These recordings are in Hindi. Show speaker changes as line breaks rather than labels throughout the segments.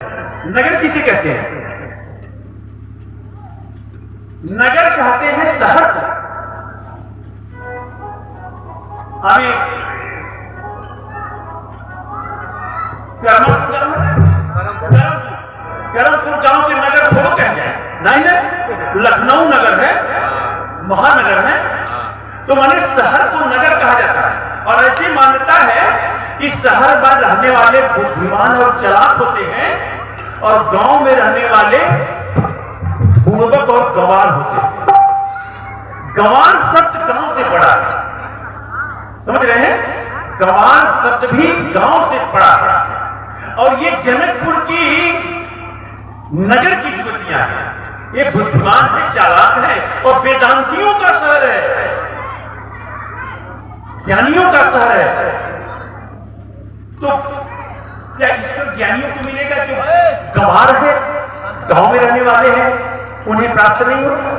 नगर किसे कहते हैं? नगर कहते हैं शहर को। हमें करमपुर गांव के नगर थोड़ा कह जाए, नहीं ना, लखनऊ नगर है, महानगर है, तो माने शहर को नगर कहा जाता है। और ऐसी मान्यता है कि शहर में रहने वाले बुद्धिमान और चालाक होते हैं और गांव में रहने वाले बुड़बक और गंवार होते हैं। गंवार शब्द गांव से बड़ा है, समझ रहे हैं? गंवार शब्द भी गांव से बड़ा है। और ये जनकपुर की नगर की युवतियां हैं, ये बुद्धिमान है, चालाक है और वेदांतियों का शहर है, ज्ञानियों का शहर है। तो क्या ईश्वर ज्ञानियों को मिलेगा जो गंवार है, गांव में रहने वाले हैं, उन्हें प्राप्त नहीं होगा?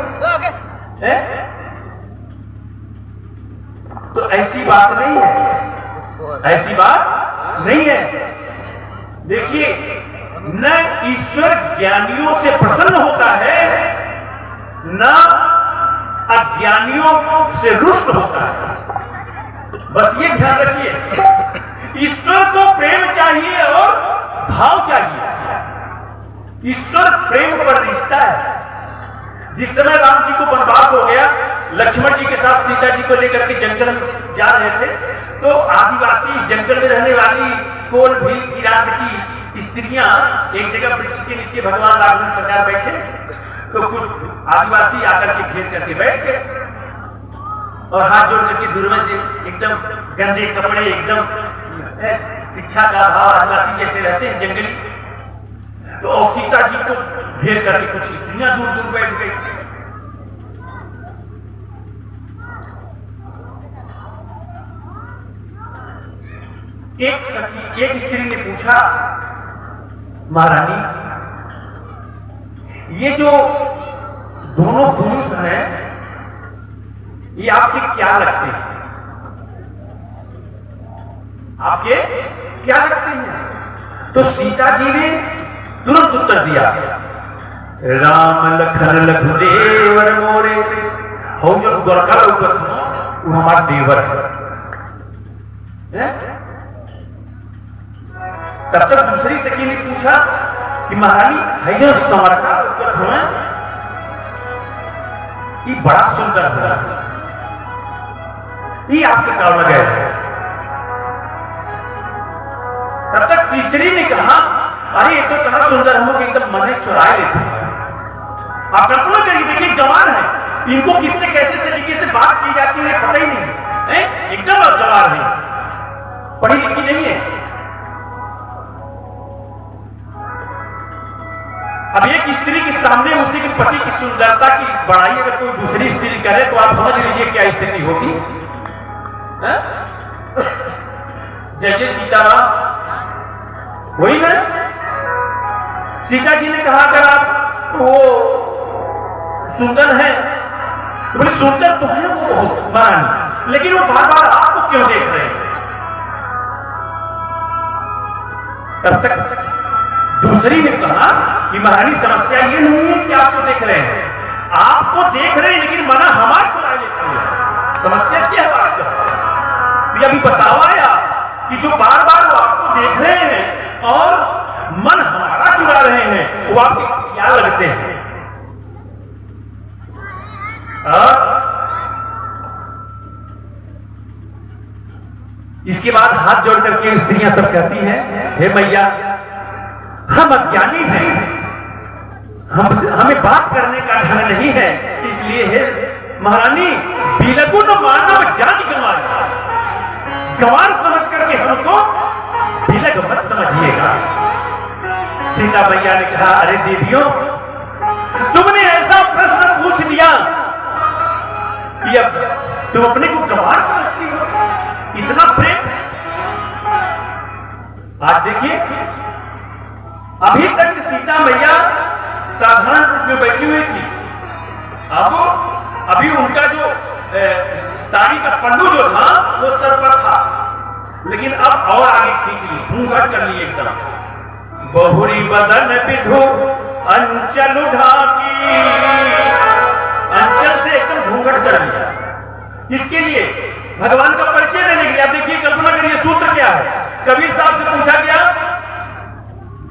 तो ऐसी बात नहीं है, ऐसी बात नहीं है। देखिए, न ईश्वर ज्ञानियों से प्रसन्न होता है, न अज्ञानियों से रुष्ट होता है। बस ये ध्यान रखिए, ईश्वर को प्रेम चाहिए और भाव चाहिए। ईश्वर प्रेम पर रिश्ता है। जिस समय राम जी को वनवास हो गया, लक्ष्मण जी के साथ सीता जी को लेकर के जंगल में जा रहे थे, तो आदिवासी जंगल में रहने वाली कोल भील किरात की स्त्रियां एक जगह वृक्ष के नीचे भगवान राम सरकार बैठे, तो कुछ आदिवासी आकर के घेर करके बैठ गए और हाथ जोड़ करके दूर में से एकदम गंदे कपड़े, एकदम शिक्षा का अभाव, आदिवासी जैसे रहते हैं जंगली, तो सीता जी को घेर करके कुछ स्त्रियां दूर दूर बैठ गई। एक स्त्री ने पूछा, महारानी, ये जो दोनों पुरुष हैं, ये आपके क्या लगते हैं? आपके क्या लगते हैं? तो सीता जी ने तुरंत उत्तर दिया, राम लखन लघुदेवर मोरे, हो जो गोरखा लोग वो हमारा देवर है। तब तक दूसरी सखी ने पूछा कि महारानी, है जो समरका ये बड़ा सुंदर है, ये आपके काम में गए। तब तक तीसरी ने कहा, अरे ये तो इतना सुंदर, हम लोग एकदम मन चुराए लेते हैं। आप कल्पना करिए, देखिए गंवार है, इनको किससे कैसे तरीके से बात की जाती है पता ही नहीं है, एकदम गंवार है, पढ़ी लिखी नहीं है। अब एक स्त्री के सामने उसी के पति की सुंदरता की बड़ाई अगर कोई दूसरी स्त्री करे तो आप समझ लीजिए क्या स्थिति होगी। जय जय सीताराम, वही ना, सीता जी ने कहा अगर आप वो सुंदर है तो बोले सुंदर तो है वो बहुत महारानी, लेकिन वो बार बार आपको क्यों देख रहे हैं? तब तक दूसरी ने कहा कि महारानी, समस्या ये नहीं है कि आपको देख रहे हैं, आपको देख रहे हैं लेकिन मना हमारा चुरा लेते हैं। समस्या क्या है आपको? तो अभी बताओ या कि जो बार बार वो आपको देख रहे हैं और मन हमारा चुरा रहे हैं, वो आपके क्या लगते हैं? इसके बाद हाथ जोड़ करके स्त्रियां सब कहती हैं, हे मैया, हम अज्ञानी हैं, हमें बात करने का ढंग नहीं है, इसलिए है महारानी, बिलकुल मानव जाति गंवार समझ करके हमको बिलक मत समझिएगा। सीता मैया ने कहा, अरे देवियों, तुमने ऐसा प्रश्न पूछ दिया कि अब तुम अपने को गंवार समझती हो, इतना प्रेम। आज देखिए, अभी तक सीता मैया साधारण रूप में बैठी हुई थी, अब अभी उनका जो साड़ी का पल्लू जो था वो सर पर था, लेकिन अब और आगे खींच ली, घूंघट कर ली एकदम। बहुरी बदन विधु अंचल ढाकी। अंचल से एकदम घूंघट कर लिया। इसके लिए भगवान का परिचय देने के लिए। आप देखिए, कल्पना करिए सूत्र क्या है। कबीर साहब से पूछा गया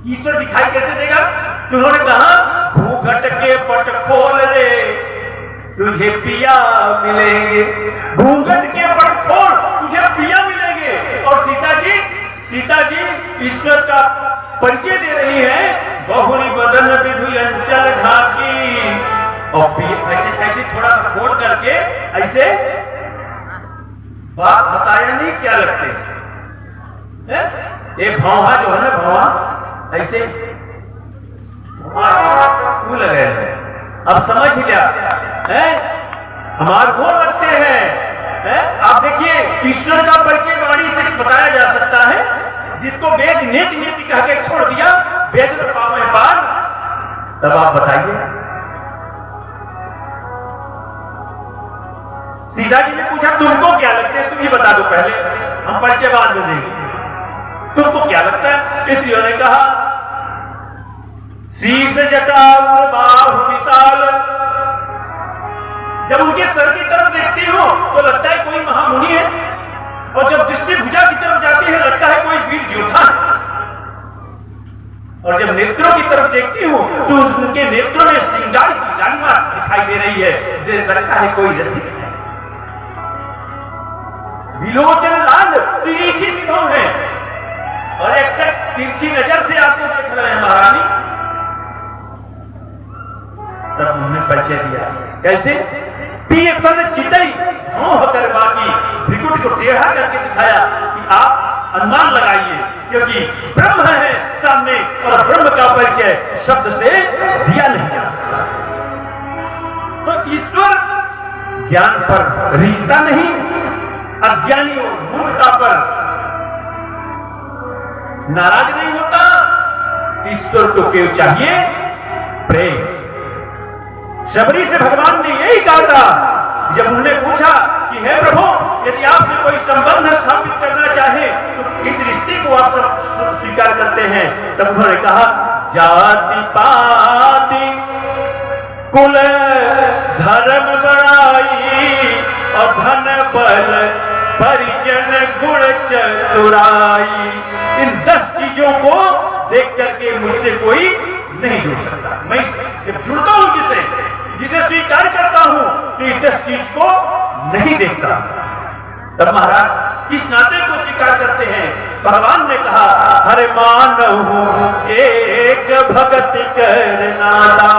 ईश्वर दिखाई कैसे देगा, तो उन्होंने कहा घूंघट के पट खोल रे तुझे पिया मिलेंगे। घूंघट के पट खोल तुझे पिया मिलेंगे। और सीता जी ईश्वर का परिचय दे रही है। बहुरी बदन विधु अंचल ढाकी। और ऐसे थोड़ा सा खोल करके ऐसे बात बताया नहीं क्या लगते हैं? एक भौहा जो है ना, भौहा ऐसे फूल रहे हैं। अब समझ लिया है, हमारे को लगते हैं। आप देखिए, ईश्वर का परिचय वाणी से बताया जा सकता है। जिसको वेद नेति नेति कह के छोड़ दिया, वेद में पावे पार। तब आप बताइए। सीता जी ने पूछा तुमको क्या लगता है, तुम ही बता दो पहले, हम परिचय बाद में देंगे। तुमको क्या लगता है? इसलिए ने कहा शीश जटाऊ बाहु विशाल। जब उनके सर की तरफ देखती हो तो लगता है कोई महामुनि है, और जब दृष्टि भुजा की तरफ जाती है लगता है कोई वीर योद्धा है। और जब नेत्रों की तरफ देखती हूं तो उनके नेत्रों में श्रृंगार की लालिमा दिखाई दे रही है, जैसे लगता है कोई रसिक है। विलोचन लाल तिरछी निगाह है, और एक तिरछी नजर से आपको देख रहे हैं महारानी। तब उन्होंने परिचय दिया कैसे? पिए पद चितई मोह कर बाकी। त्रिकुट को टेढ़ा करके दिखाया कि आप अनुमान लगाइए, क्योंकि ब्रह्म है सामने, और ब्रह्म का परिचय शब्द से दिया नहीं जा सकता। तो ईश्वर ज्ञान पर रिश्ता नहीं, अज्ञानी और मूर्खता पर नाराज नहीं होता। ईश्वर को क्यों चाहिए? प्रेम। शबरी से भगवान ने यही कहा था जब उन्होंने पूछा कि हे प्रभु, यदि आपसे कोई संबंध स्थापित करना चाहे तो इस रिश्ते को आप स्वीकार करते हैं। तब उन्होंने कहा जाति पाति कुल धर्म बड़ाई और धन बल परिजन गुण चतुराई। इन 10 चीजों को देख करके मुझसे कोई नहीं जुड़ सकता। मैं जब जुड़ता हूं जिसे स्वीकार करता हूं तो इस 10 चीज को नहीं देखता। तब महाराज इस नाते को स्वीकार करते हैं। भगवान ने कहा हरे मानव एक भक्ति कर नाता।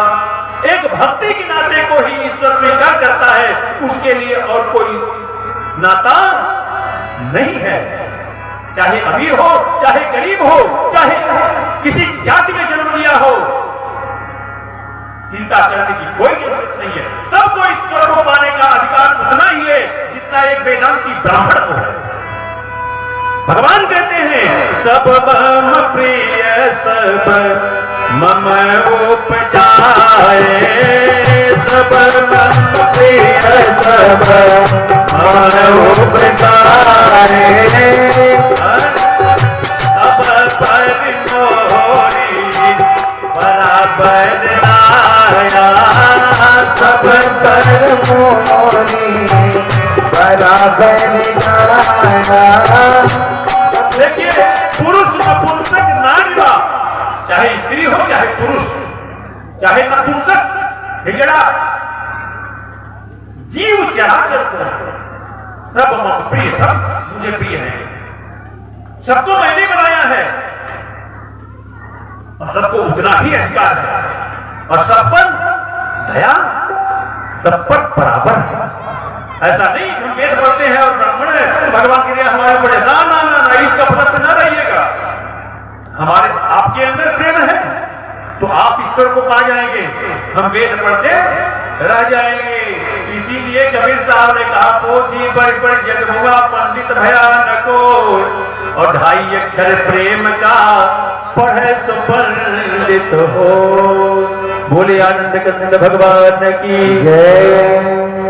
एक भक्ति के नाते को ही ईश्वर स्वीकार करता है, उसके लिए और कोई नाता नहीं है। चाहे अमीर हो, चाहे गरीब हो, चाहे किसी जाति में जन्म लिया हो, चिंता करने की कोई जरूरत नहीं है। सबको ईश्वर को पाने का अधिकार उतना ही है जितना एक वेदांती ब्राह्मण को है। भगवान कहते हैं सब मम प्रिय सब मम उपजाए। सब मम प्रिय सब मम उपजाए। सब पर मोरी बराबर सब कर मोरी बराबर। देखिए, पुरुष नपुंसक नारीवा, चाहे स्त्री हो चाहे पुरुष, चाहे नपुंसक हिजड़ा, जीव चराचर को सब मम प्रिय, सब मुझे प्रिय है। सबको मैंने बनाया है और सबको उतना ही अधिकार है, और सब पर दया सब पर बराबर है। ऐसा नहीं हम वेद पढ़ते हैं और ब्राह्मण है तो भगवान के लिए हमारे बड़े ना ना ना ना, इसका पता ना रहिएगा। हमारे आपके अंदर प्रेम है तो आप ईश्वर को पा जाएंगे, हम वेद पढ़ते रह जाएंगे। इसीलिए कबीर साहब ने कहा पोथी बड़ी बड़ी जग हुआ पंडित भयानको, और 2.5 अक्षर प्रेम का पढ़े सो पंडित हो। बोले आनंद कंद भगवान की जय।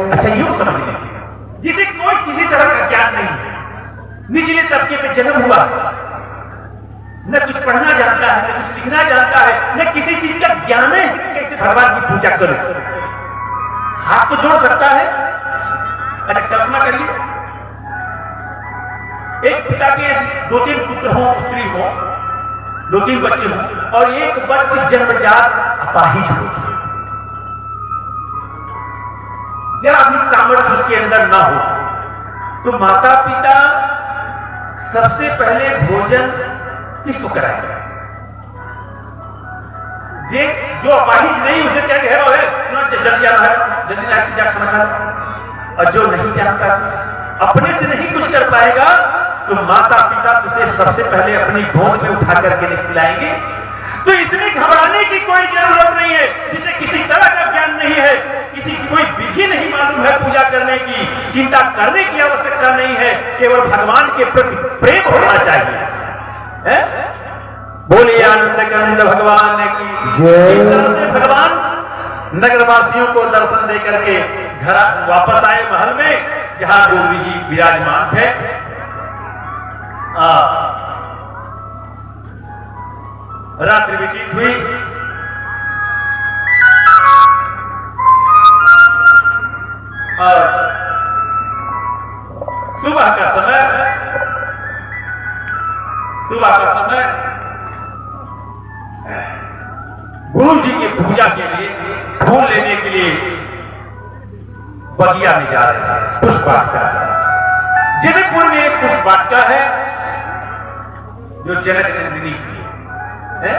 अच्छा, यूं समझ लीजिए, जिसे कोई किसी तरह का ज्ञान नहीं है, निचले तबके पे जन्म हुआ, न कुछ पढ़ना जानता है, न कुछ लिखना जानता है, न किसी चीज का ज्ञान है कि कैसे भगवान की पूजा करो। हाथ तो जोड़ सकता है। अच्छा कल्पना करिए, एक पिता के 2-3 पुत्र हो, पुत्री हो, 2-3 बच्चे हो और एक बच्चे जन्मजात अपाहिज हो, जरा भी सामर्थ्य उसके अंदर ना हो, तो माता पिता सबसे पहले भोजन किसको कराएंगे? जो अपाहिज नहीं उसे क्या है, जल्दी आ रहा है, जल्दी जा खाना खा। और जो नहीं जानता, अपने से नहीं कुछ कर पाएगा, तो माता पिता उसे सबसे पहले अपनी गोद में उठा करके खिलाएंगे। तो इसमें घबराने की कोई जरूरत नहीं है। जिसे किसी तरह का ज्ञान नहीं है, किसी की कोई विधि नहीं मालूम है पूजा करने की, चिंता करने की आवश्यकता नहीं है, केवल भगवान के प्रति प्रेम होना चाहिए। है? बोलिए आनंद भगवान की। इस तरह से भगवान नगरवासियों को दर्शन दे करके घर वापस आए महल में, जहां गोपी जी विराजमान थे। रात्रि व्यतीत हुई। और सुबह का समय गुरु जी की पूजा के लिए फूल लेने के लिए बगिया में जा रहे हैं। पुष्प वाटिका, जनकपुर में एक पुष्प वाटिका है जो जनक नंदिनी की है।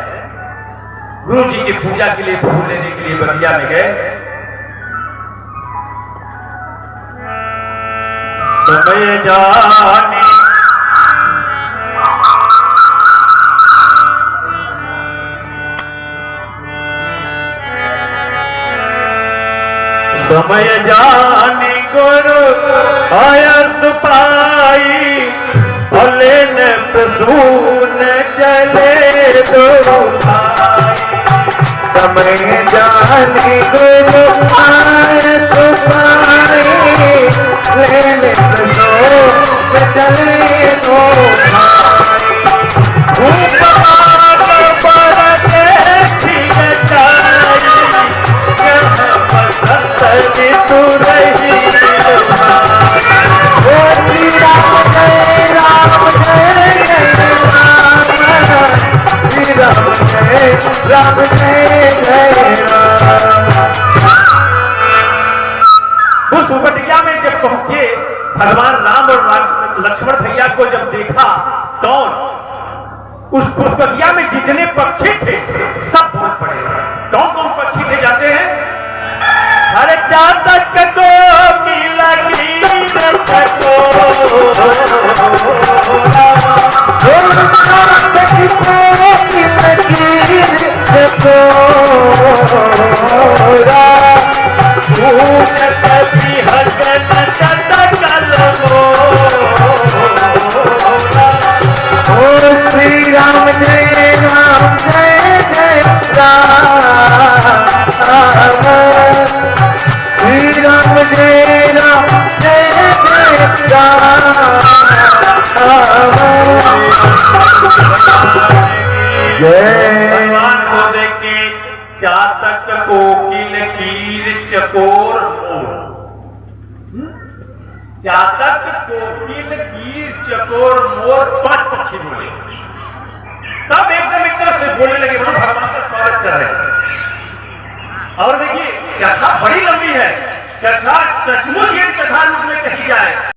गुरु जी की पूजा के लिए फूल लेने के लिए बगिया में गए। समय जाने समय जाने गुरु आयत पाई, अलेन प्रसून चले दो भाई। समय जाने गुरु आयत पाई, लेन प्रसून चले दो भाई। तू रही राम जय जय राम। उस उपटिया में जब पहुंचे, भगवान राम और लक्ष्मण भैया को जब देखा, कौन उस पुष्पगिया में जितने पक्षी थे सब बोल पड़े। कौन कौन पक्षी थे जाते हैं? अरे चातक को की लगी चको, श्री राम जय राम जय जय राम, श्री राम जय राम जय जय राम। भगवान को देख के चातक कोकिल कीर चकोर मोर, चातक कोकिल कीर चकोर मोर 5 पक्षी बोले। सब एकदम एक तरह से बोलने लगे, भगवान का स्वागत कर रहे हैं। और देखिए कथा बड़ी लंबी है, कथा सचमुच ये कथा रूप में कही जाए